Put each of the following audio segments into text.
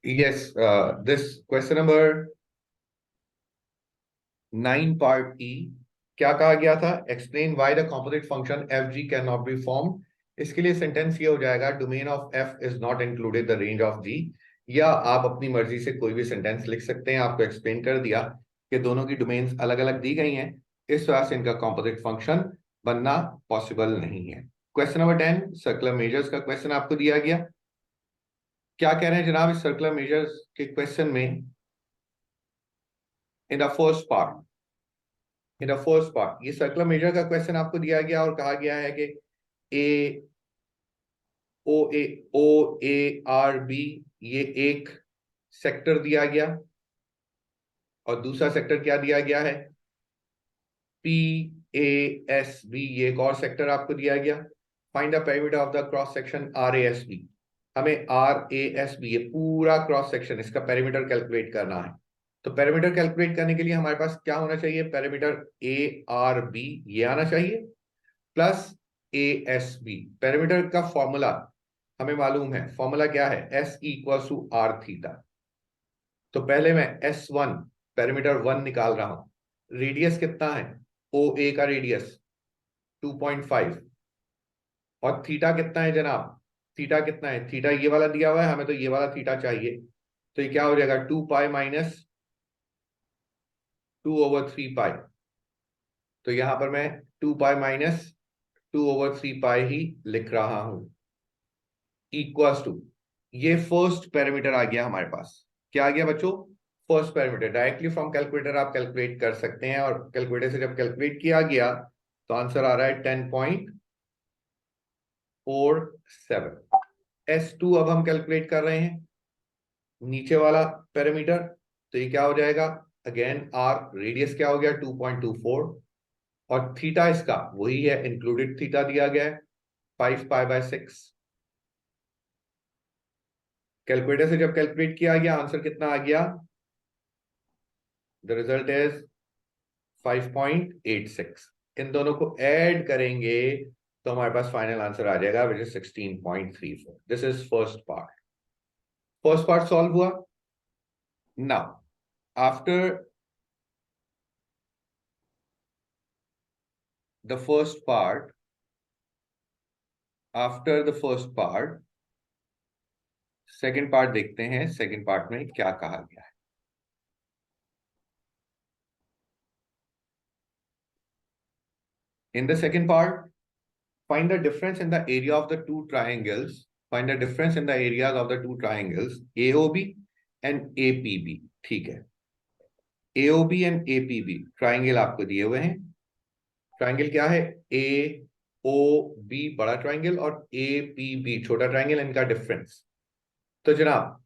Yes, this question number 9 part E क्या कहा गया था? Explain why the composite function F G can not be formed. इसके लिए सेंटेंस ये हो जाएगा, domain of F is not included the range of G. या आप अपनी मर्जी से कोई भी सेंटेंस लिख सकते हैं। आपको एक्सप्लेन कर दिया कि दोनों की डोमेन्स अलग अलग दी गई हैं, इस वजह से इनका कॉम्पोजिट फंक्शन बनना पॉसिबल नहीं है। क्वेश्चन नंबर 10 सर्कुलर मेजर्स का क्वेश्चन आपको दिया गया। क्या कह रहे हैं जनाब इस सर्कुलर मेजर्स के क्वेश्चन में? इन द फर्स्ट पार्ट ये सर्कुलर मेजर का क्वेश्चन आपको दिया गया और कहा गया है कि ए ओ ए आर बी ये एक सेक्टर दिया गया और दूसरा सेक्टर क्या दिया गया है? पी ए एस बी ये एक और सेक्टर आपको दिया गया। Find the perimeter of the cross section R A S B. हमें आर ए एस बी ये पूरा क्रॉस सेक्शन इसका पेरीमीटर कैलकुलेट करना है। तो पेरीमीटर कैलकुलेट करने के लिए हमारे पास क्या होना चाहिए? पेरीमीटर ए आर बी ये आना चाहिए plus A S B. Perimeter का फॉर्मूला हमें मालूम है। फॉर्मूला क्या है? S equal to R theta. तो पहले मैं एस वन पेरीमीटर वन निकाल रहा हूं। रेडियस कितना है? ओ ए का रेडियस 2.5 और थीटा कितना है जनाब? थीटा कितना है? थीटा ये वाला दिया हुआ है, हमें तो ये वाला थीटा चाहिए। तो ये क्या हो जाएगा? 2 पाई माइनस 2/3 पाई। तो यहां पर मैं 2 पाई माइनस 2/3 पाई ही लिख रहा हूं इक्वल्स टू, ये फर्स्ट पैरामीटर आ गया हमारे पास। क्या आ गया बच्चों? First parameter. Directly from calculator आप कैलकुलेट कर सकते हैं और कैलकुलेटर से जब कैलकुलेट किया गया तो आंसर आ रहा है 10.47। S2 अब हम कैलकुलेट कर रहे हैं, नीचे वाला पैरामीटर। तो ये क्या हो जाएगा? अगेन आर रेडियस क्या हो गया? 2.24 और थीटा इसका वही है, इंक्लूडेड थीटा दिया गया है 5 पाई/6। कैलकुलेटर से जब कैलकुलेट किया गया आंसर कितना आ गया? The result is 5.86। इन दोनों को ऐड करेंगे तो हमारे पास फाइनल आंसर आ जाएगा which is 16.34। This is first part solve हुआ। Now after the first part second part देखते हैं। सेकेंड पार्ट में क्या कहा गया है? In the second part, find the difference in the area of the two triangles. Find the difference in the areas of the two triangles AOB and APB। ठीक है, AOB and APB triangle आपको दिए हुए हैं। Triangle क्या है? AOB बड़ा triangle और APB छोटा ट्राइंगल, इनका डिफरेंस। तो जनाब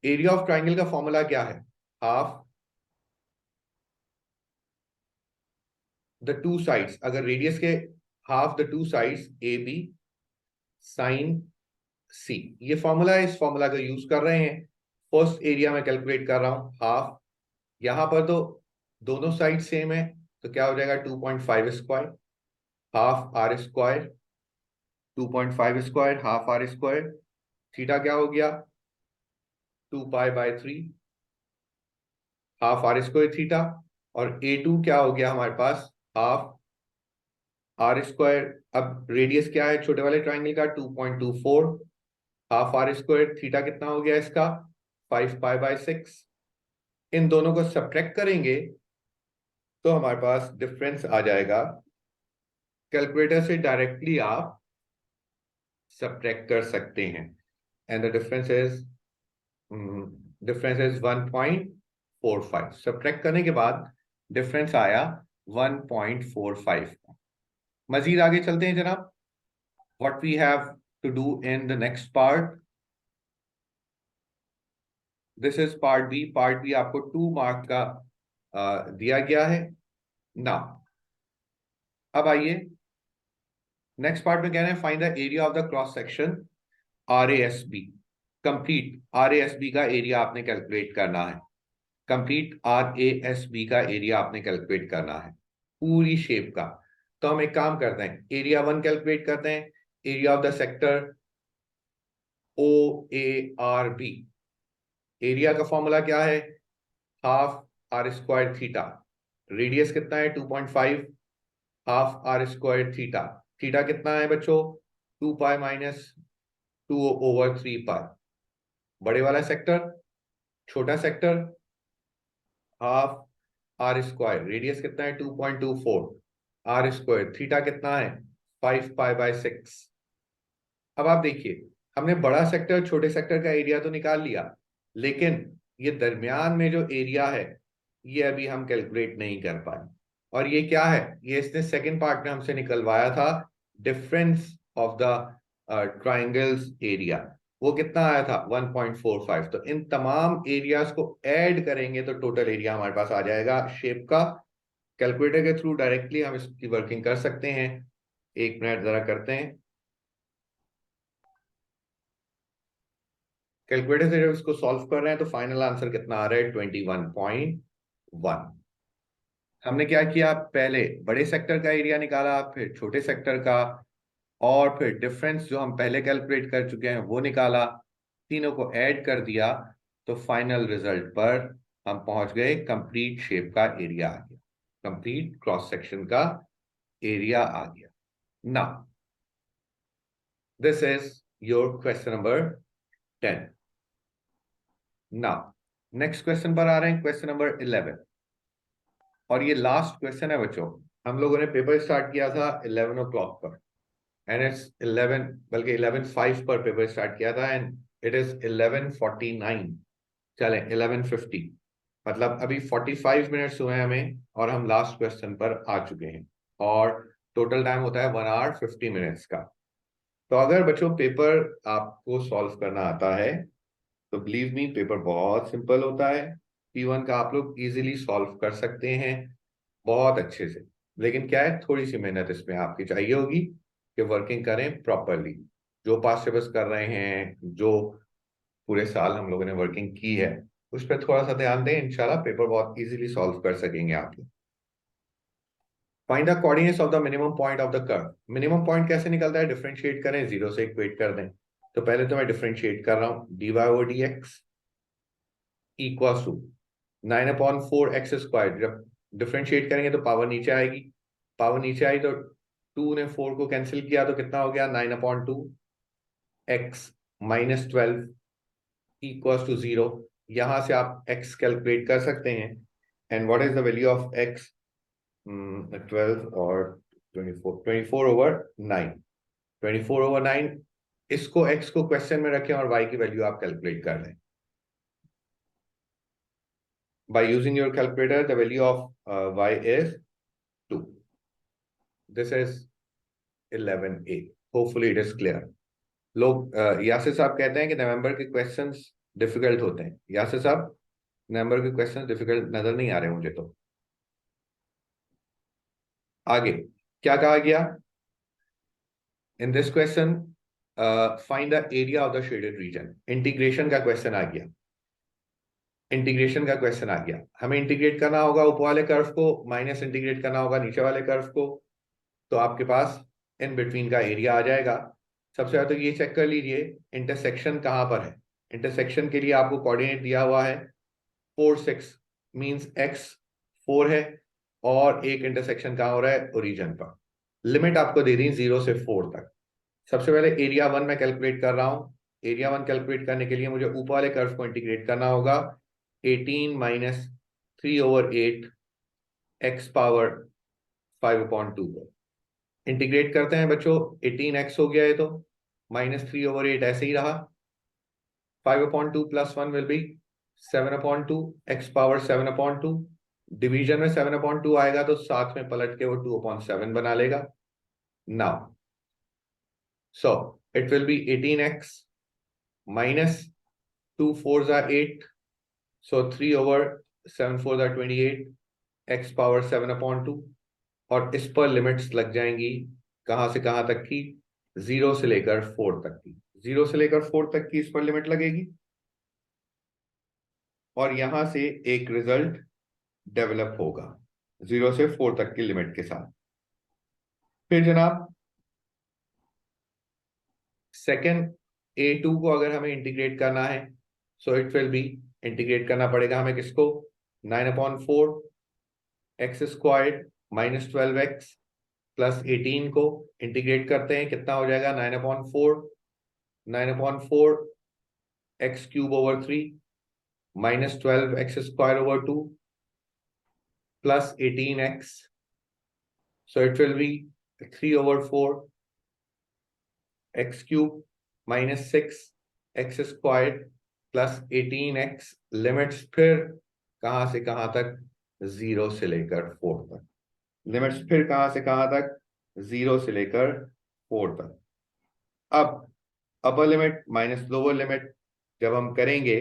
एरिया ऑफ ट्राइंगल का फॉर्मूला क्या है? हाफ द टू साइड्स, अगर रेडियस के half the two sides AB sine C. ये फॉर्मूला है, इस फॉर्मूला का यूज कर रहे हैं। फर्स्ट एरिया में कैलकुलेट कर रहा हूं हाफ। यहां पर तो दोनों साइड सेम है, तो क्या हो जाएगा? 2.5 square half R square. 2.5 square half R square. Theta क्या हो गया? 2 pi half R square theta. और A2 क्या हो गया हमारे पास? Half R square. अब रेडियस क्या है छोटे वाले ट्राइंगल का? 2.24 हाफ आर स्क्वायर। थीटा कितना हो गया इसका? 5 पाई/6। इन दोनों को सब्ट्रैक्ट करेंगे तो हमारे पास डिफरेंस आ जाएगा। कैलकुलेटर से डायरेक्टली आप सब्ट्रैक्ट कर सकते हैं and the difference is 1.45। Subtract करने के बाद डिफरेंस आया 1.45। मजीद आगे चलते हैं जनाब। What we have to do in the next part. This is part B. Part B आपको 2 मार्क का दिया गया है ना। अब आइए नेक्स्ट पार्ट में कह रहे हैं find the area of the cross section R A S B. Complete R A S B का एरिया आपने कैलकुलेट करना है। Complete R A S B का एरिया आपने कैलकुलेट करना है, पूरी शेप का। तो हम एक काम करते हैं, एरिया वन कैलकुलेट करते हैं। Area of the sector O A R B. Area का फॉर्मूला क्या है, half R square theta, radius कितना है 2.5, half R square theta, theta कितना है बच्चों 2 पाई माइनस 2/3 पाई। बड़े वाला सेक्टर, छोटा sector, half R square, radius कितना है 2.24, आर स्क्वायर, थीटा कितना है 5 पाई/6। अब आप देखिए, हमने बड़ा सेक्टर छोटे सेक्टर का एरिया तो निकाल लिया, लेकिन ये दरमियान में जो एरिया है ये अभी हम कैलकुलेट नहीं कर पाए। और ये क्या है, ये इसने सेकंड पार्ट में हमसे निकलवाया था, difference of the triangles area, वो कितना आया था 1.45। तो इन तमाम एरियाज को ऐड करेंगे तो टोटल एरिया हमारे पास आ जाएगा शेप का। कैलकुलेटर के थ्रू डायरेक्टली हम इसकी वर्किंग कर सकते हैं। 1 मिनट जरा करते हैं। कैलकुलेटर से जब इसको सॉल्व कर रहे हैं तो फाइनल आंसर कितना आ रहा है 21.1। हमने क्या किया, पहले बड़े सेक्टर का एरिया निकाला, फिर छोटे सेक्टर का, और फिर डिफरेंस जो हम पहले कैलकुलेट कर चुके हैं वो निकाला, तीनों को ऐड कर दिया, तो फाइनल रिजल्ट पर हम पहुंच गए, कंप्लीट शेप का एरिया आ गया, कंप्लीट क्रॉस सेक्शन का एरिया आ गया। Now this is your question number 10। Now next question पर आ रहे हैं, क्वेश्चन नंबर 11, और ये लास्ट क्वेश्चन है बच्चों। हम लोगों ने पेपर स्टार्ट किया था 11 o'clock पर, एंड इट्स 11, बल्कि 11:05 पर पेपर स्टार्ट किया था, एंड इट इज 11:49। चलें 11:50, मतलब अभी 45 मिनट्स हुए हैं हमें, और हम लास्ट क्वेश्चन पर आ चुके हैं, और टोटल टाइम होता है 1 hour 50 minutes का। तो अगर बच्चों पेपर आपको सॉल्व करना आता है तो बिलीव मी, पेपर बहुत सिंपल होता है। P1 का आप लोग इजीली सॉल्व कर सकते हैं, बहुत अच्छे से। लेकिन क्या है, थोड़ी सी मेहनत इसमें आपकी चाहिए होगी कि वर्किंग करें प्रॉपरली। जो पास्ट पेपर्स कर रहे हैं, जो पूरे साल हम लोगों ने वर्किंग की है, उस पर थोड़ा सा ध्यान दें, इंशाल्लाह पेपर बहुत इजीली सॉल्व कर सकेंगे आप लोग। Find the coordinates of the minimum point of the curve. Minimum point कैसे निकलता है, डिफरेंशिएट करें, जीरो से इक्वेट कर दें। तो पहले तो मैं डिफरेंशिएट कर रहा हूं, dy/dx इक्वल टू 9/4 x²। जब डिफरेंशिएट करेंगे तो पावर नीचे आएगी, पावर नीचे आई तो 2 ने 4 को कैंसिल किया तो कितना हो गया 9/2 x-12 इक्वल टू 0। यहां से आप x कैलकुलेट कर सकते हैं, and what is the value of x, 12 और 24/9, 24/9। इसको x को क्वेश्चन में रखें और y की वैल्यू आप कैलकुलेट कर लें। By using your calculator, the value of y is 2. This is 11A. Hopefully it is clear. लोग यासिर साहब कहते हैं कि नवंबर के क्वेश्चंस डिफिकल्ट होते हैं। यासिर साहब, नवंबर के क्वेश्चंस डिफिकल्ट नजर नहीं आ रहे मुझे तो। आगे क्या कहा गया in this question, find the area of the shaded region. Integration का क्वेश्चन आ गया, इंटीग्रेशन का क्वेश्चन आ गया। हमें इंटीग्रेट करना होगा ऊपर वाले कर्व को, माइनस इंटीग्रेट करना होगा नीचे वाले कर्व को, तो आपके पास इन बिटवीन का एरिया आ जाएगा। सबसे पहले तो ये चेक कर लीजिए इंटरसेक्शन कहाँ पर है। इंटरसेक्शन के लिए आपको कोऑर्डिनेट दिया हुआ है 4, 6, मींस x 4 है, और एक इंटरसेक्शन कहाँ हो रहा है ओरिजिन पर। लिमिट आपको दे दी 0 से 4 तक। सबसे पहले एरिया 1 में कैलकुलेट कर रहा हूं। एरिया 1 कैलकुलेट करने के लिए मुझे ऊपर वाले कर्व को इंटीग्रेट करना होगा, 18 - 3/8 x⁻5/2 को इंटीग्रेट करते हैं बच्चों। 18x हो गया है तो -3/8 ऐसे ही रहा। 5/2 + 1 विल बी 7/2 x⁻7/2। डिवीजन में 7/2 आएगा तो साथ में पलट के वो 2/7 बना लेगा। Now so it will be 18x minus 2 4s are 8, so 3/7 4s are 28 x⁻7/2। और इस पर लिमिट्स लग जाएंगी कहां से कहां तक की, 0 से लेकर 4 तक की। 0 से लेकर 4 तक की इस पर लिमिट लगेगी, और यहां से एक रिजल्ट डेवलप होगा 0 से 4 तक की लिमिट के साथ। फिर जनाब सेकंड A2 को अगर हमें इंटीग्रेट करना है so it will be, integrate करना पड़ेगा हमें किसको, 9/4 x squared minus 12x plus 18 को इंटीग्रेट करते हैं, कितना हो जाएगा 9/4 x cube over 3 minus 12x square over 2 plus 18x, so it will be 3/4 x cube minus 6 x squared plus 18x, limits फिर कहां से कहां तक, 0 से लेकर 4 तक, लिमिट्स फिर कहां से कहां तक, 0 से लेकर 4 तक। अब upper limit minus lower limit जब हम करेंगे,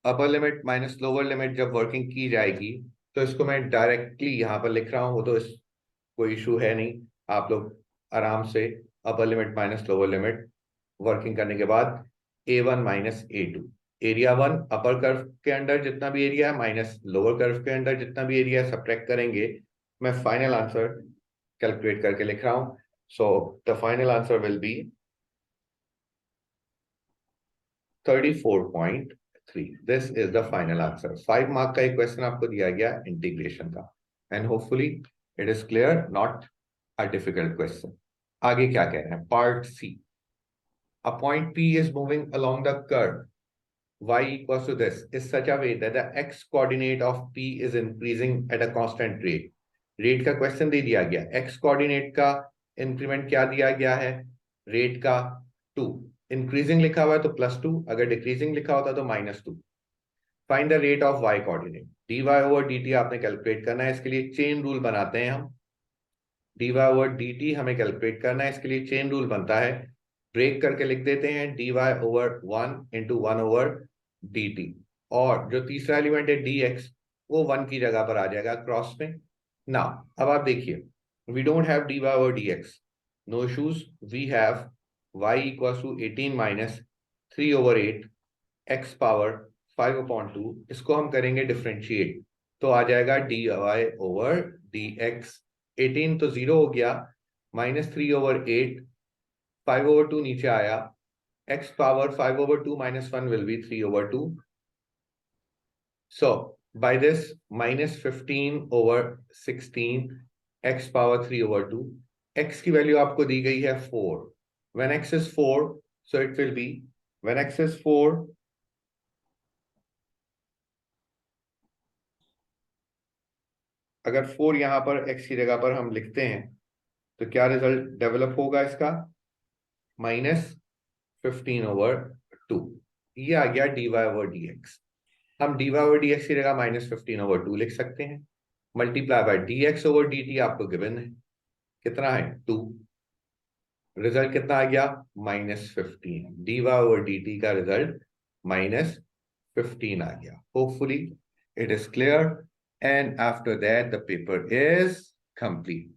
upper limit minus lower limit जब वर्किंग की जाएगी, तो इसको मैं डायरेक्टली यहां पर लिख रहा हूं, तो इस कोई इशू है नहीं, आप लोग आराम से upper limit minus lower limit working करने के बाद a1 minus a2, area 1 upper curve के अंदर जितना भी एरिया है माइनस लोअर कर्व के अंदर जितना भी एरिया है, सब्ट्रैक्ट करेंगे। मैं फाइनल आंसर कैलकुलेट करके लिख रहा हूं, so the final answer will be 34.3। This is the final answer. 5 mark का एक क्वेश्चन आपको दिया गया इंटीग्रेशन का, and hopefully it is clear, not a difficult question. आगे क्या कह रहे हैं, part C. A point P is moving along the curve y equals to this is such a way that the x coordinate of P is increasing at a constant rate. Rate का question दे दिया गया, x coordinate का increment क्या दिया गया है, rate का 2, increasing लिखा हुआ है तो +2, अगर डिक्रीजिंग लिखा होता तो -2। Find the rate of y coordinate, dy over dt आपने कैलकुलेट करना है, इसके लिए चेन रूल बनाते हैं हम। dy ओवर dt हमें कैलकुलेट करना है, इसके लिए चेन रूल बनता है, ब्रेक करके लिख देते हैं dy over 1 into 1 over dt, और जो तीसरा एलिमेंट है dx वो 1 की जगह पर आ जाएगा क्रॉस में ना। अब आप देखिए, we don't have dy over dx, no issues, we have y equals to 18 minus 3 over 8 x power 5/2, इसको हम करेंगे डिफरेंशिएट, तो आ जाएगा dy ओवर dx, 18 तो 0 हो गया, -3 ओवर 8, 5/2 नीचे आया, x power 5/2 minus 1 will be 3/2. So by this -15 over 16 x power 3/2, x की वैल्यू आपको दी गई है 4, when x is 4, so it will be, when x is 4, अगर 4 यहां पर x की जगह पर हम लिखते हैं तो क्या रिजल्ट डेवलप होगा इसका, -15/2, ये आ गया dy ओवर dx। हम dy ओवर dx की जगह -15/2 लिख सकते हैं, multiply by dx over dt आपको गिवन है, कितना है 2, रिजल्ट कितना आ गया -15, dy ओवर dt का रिजल्ट -15 आ गया। Hopefully it is clear, and after that the paper is complete.